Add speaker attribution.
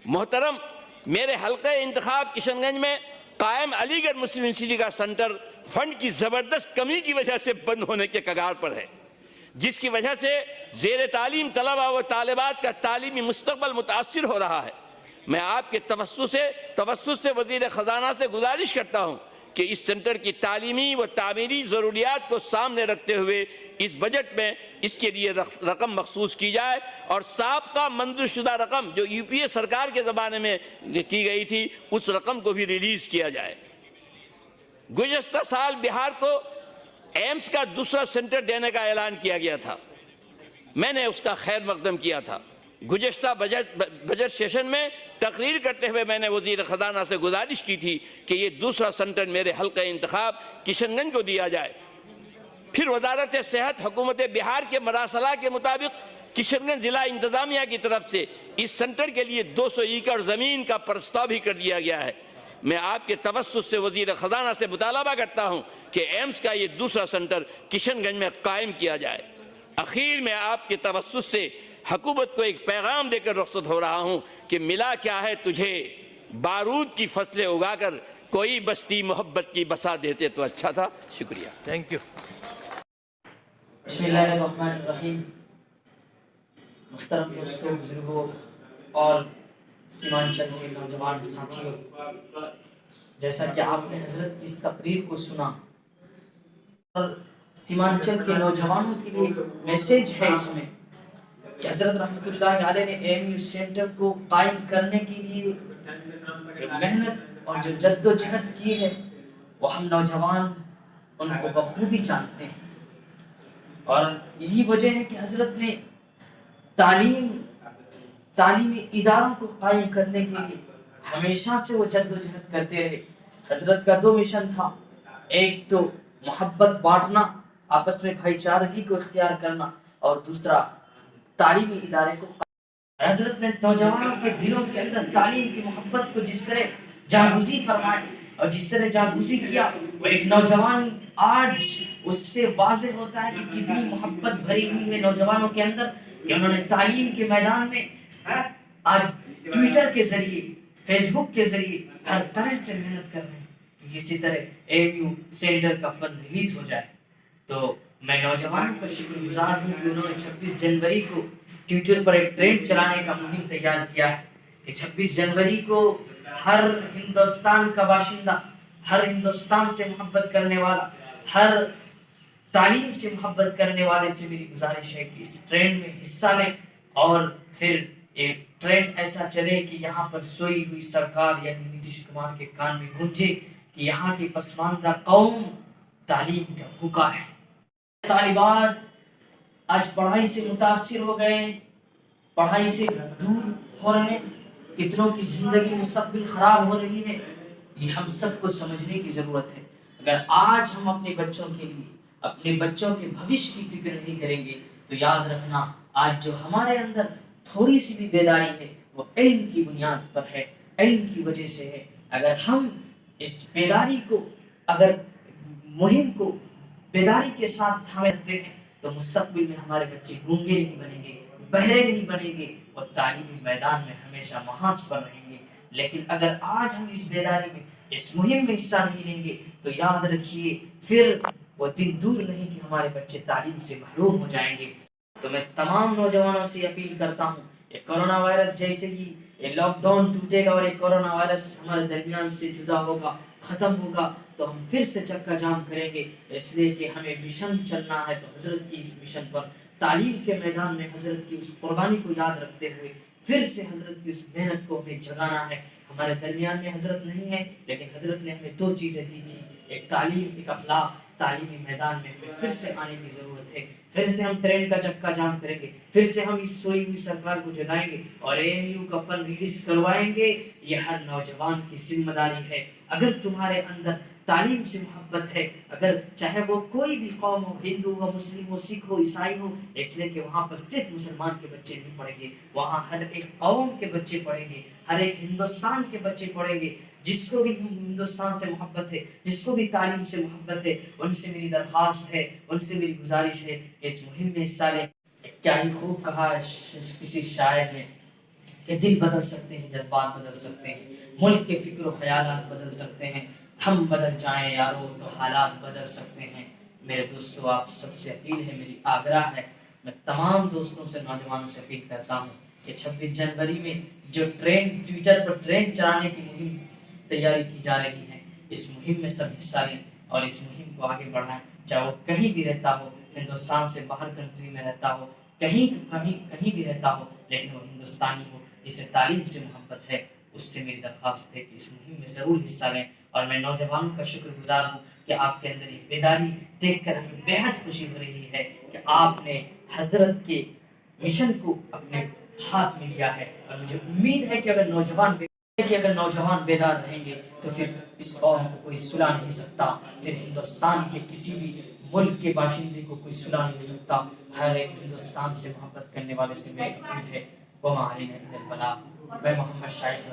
Speaker 1: محترم، میرے حلقہ انتخاب کشن گنج میں قائم علی گڑھ مسلم یونیورسٹی کا سنٹر فنڈ کی زبردست کمی کی وجہ سے بند ہونے کے کگار پر ہے، جس کی وجہ سے زیر تعلیم طلبہ و طالبات کا تعلیمی مستقبل متاثر ہو رہا ہے۔ میں آپ کے توسط سے وزیر خزانہ سے گزارش کرتا ہوں کہ اس سنٹر کی تعلیمی و تعمیری ضروریات کو سامنے رکھتے ہوئے اس بجٹ میں اس کے لیے رقم مخصوص کی جائے، اور سابقہ منظور شدہ رقم جو یو پی اے سرکار کے زمانے میں کی گئی تھی اس رقم کو بھی ریلیز کیا جائے۔ گزشتہ سال بہار کو ایمس کا دوسرا سنٹر دینے کا اعلان کیا گیا تھا، میں نے اس کا خیر مقدم کیا تھا۔ گزشتہ بجٹ سیشن میں تقریر کرتے ہوئے میں نے وزیر خزانہ سے گزارش کی تھی کہ یہ دوسرا سنٹر میرے حلقہ انتخاب کشن گنج کو دیا جائے۔ پھر وزارت صحت حکومت بہار کے مراسلہ کے مطابق کشن گنج ضلع انتظامیہ کی طرف سے اس سنٹر کے لیے 200 ایکڑ زمین کا پرستاؤ بھی کر دیا گیا ہے۔ میں آپ کے توسط سے وزیر خزانہ سے مطالبہ کرتا ہوں کہ ایمس کا یہ دوسرا سنٹر کشن گنج میں قائم کیا جائے۔ اخیر میں آپ کے توسط سے حکومت کو ایک پیغام دے کر رخصت ہو رہا ہوں کہ ملا کیا ہے تجھے، بارود کی فصلیں اگا کر کوئی بستی محبت کی بسا دیتے تو اچھا تھا۔ شکریہ۔
Speaker 2: Thank you.
Speaker 3: بسم اللہ الرحمن الرحیم۔ محترم دوستوں، بزرگوں اور سیمانچل کے نوجوان ساتھیوں، جیسا کہ آپ نے حضرت کی اس تقریر کو سنا اور سیمانچل کے نوجوانوں کے لیے میسیج ہے اس میں کہ حضرت رحمت اللہ علیہ نے ایم یو سینٹر کو قائم کرنے کے لیے جو محنت اور جو جد و جہد کی ہے وہ ہم نوجوان ان کو بخوبی جانتے ہیں، اور یہی وجہ ہے کہ حضرت نے تعلیمی اداروں کو قائم کرنے کے لیے ہمیشہ سے وہ جد و جہد کرتے رہے۔ حضرت کا 2 مشن تھا، ایک تو محبت بانٹنا، آپس میں بھائی چارگی کو اختیار کرنا، اور دوسرا تعلیمی ادارے کو قائم۔ حضرت نے نوجوانوں کے دلوں کے اندر تعلیم کی محبت کو جس طرح جاگوزی فرمائی اور جس طرح جاگوزی کیا، وہ ایک نوجوان آج اس سے واضح ہوتا ہے کہ کتنی محبت بھری ہوئی ہے نوجوانوں کے اندر، کہ انہوں نے تعلیم کے میدان میں آج ٹویٹر کے ذریعے، فیس بک کے ذریعے ہر طرح سے محنت کر رہے ہیں کہ کسی طرح ایم یو سینٹر کا فنڈ ریلیز ہو جائے۔ تو میں نوجوانوں کا شکر گزار ہوں کہ انہوں نے 26 جنوری کو ٹویٹر پر ایک ٹرینڈ چلانے کا مہم تیار کیا ہے کہ 26 جنوری کو ہر ہندوستان کا باشندہ، ہر ہندوستان سے محبت کرنے والا، ہر تعلیم سے محبت کرنے والے سے میری گزارش ہے کہ اس ٹرینڈ میں حصہ لیں، اور پھر ایک ٹرینڈ ایسا چلے کہ یہاں پر سوئی ہوئی سرکار یعنی نیتیش کمار کے کان میں گونجے کہ یہاں کی پسماندہ قوم تعلیم کا بھوکا ہے۔ طالبات آج پڑھائی سے متاثر ہو گئے ہیں، پڑھائی سے دور ہو رہے ہیں، کتنوں کی زندگی مستقبل خراب ہو رہی ہے، یہ ہم سب کو سمجھنے کی ضرورت ہے۔ اگر آج ہم اپنے بچوں کے لیے، اپنے بچوں کے بھوش کی فکر نہیں کریں گے تو یاد رکھنا آج جو ہمارے اندر تھوڑی سی بھی بیداری ہے وہ علم کی بنیاد پر ہے، علم کی وجہ سے ہے۔ اگر ہم اس بیداری کو، اگر مہم کو بیداری کے ساتھ تھامے رکھتے ہیں تو مستقبل میں ہمارے بچے گونگے نہیں بنیں گے، بہرے نہیں بنیں گے، اور تعلیمی میدان میں ہمیشہ محاذ پر رہیں گے۔ لیکن اگر آج ہم اس بیداری میں، اس مہم میں حصہ نہیں لیں گے تو یاد رکھیے پھر وہ دن دور نہیں کہ ہمارے بچے تعلیم سے محروم ہو جائیں گے۔ تو میں تمام نوجوانوں سے اپیل کرتا ہوں، یہ کورونا وائرس جیسے ہی یہ لاک ڈاؤن ٹوٹے گا اور یہ کورونا وائرس ہمارے درمیان سے جدا ہوگا، ختم ہوگا، تو ہم پھر سے چکا جام کریں گے، اس لیے کہ ہمیں مشن چلنا ہے۔ تو حضرت کی اس مشن پر تعلیم کے میدان میں حضرت کی اس قربانی کو یاد رکھتے ہوئے پھر سے حضرت کی اس محنت کو ہمیں جگانا ہے۔ ہمارے درمیان میں حضرت نہیں ہے، لیکن حضرت نے ہمیں 2 چیزیں دی تھی، ایک تعلیم، ایک اخلاق۔ تعلیمی میدان میں ہمیں پھر سے آنے کی ضرورت ہے، پھر سے ہم ٹرین کا چکا جام کریں گے، پھر سے ہم اس سوئی ہوئی سرکار کو جگائیں گے اور ایم یو کا فنڈ ریلیز کروائیں گے۔ یہ ہر نوجوان کی ذمہ داری ہے۔ اگر تمہارے اندر تعلیم سے محبت ہے، اگر چاہے وہ کوئی بھی قوم ہو، ہندو ہو، مسلم ہو، سکھ ہو، عیسائی ہو، اس لیے کہ وہاں پر صرف مسلمان کے بچے نہیں پڑھیں گے، وہاں ہر ایک قوم کے بچے پڑھیں گے، ہر ایک ہندوستان کے بچے پڑھیں گے۔ جس کو بھی ہندوستان سے محبت ہے، جس کو بھی تعلیم سے محبت ہے، ان سے میری درخواست ہے، ان سے میری گزارش ہے کہ اس مہم میں حصہ لیں۔ کیا ہی خوب کہا کسی شاعر نے کہ دل بدل سکتے ہیں، جذبات بدل سکتے ہیں، ملک کے فکر و خیالات بدل سکتے ہیں. ہم بدل جائیں یارو تو حالات بدل سکتے ہیں. میرے دوستو، آپ سب سے اپیل ہے، میری آگرہ ہے، میں تمام دوستوں سے، نوجوانوں سے اپیل کرتا ہوں کہ 26 جنوری میں جو ٹویٹر پر ٹرین چلانے کی مہم تیاری کی جا رہی ہے، اس مہم میں سب حصہ لیں اور اس مہم کو آگے بڑھائیں. چاہے وہ کہیں بھی رہتا ہو، ہندوستان سے باہر کنٹری میں رہتا ہو، کہیں بھی رہتا ہو، لیکن وہ ہندوستانی ہو، جسے تعلیم سے محبت ہے، اس سے میری درخواست ہے کہ اس مہم میں ضرور حصہ لیں. اور میں نوجوانوں کا شکر گزار ہوں کہ آپ کے اندر یہ بیداری دیکھ کر ہمیں بےحد خوشی ہو رہی ہے کہ آپ نے حضرت کے مشن کو اپنے ہاتھ میں لیا ہے. اور مجھے امید ہے کہ اگر نوجوان بیدار رہیں گے تو پھر اس قوم کو کوئی سلا نہیں سکتا، پھر ہندوستان کے کسی بھی ملک کے باشندے کو کوئی سلا نہیں سکتا. ہر ایک ہندوستان سے محبت کرنے والے سے میری اپیل ہے، وما علینا الا البلاغ. میں محمد شاہد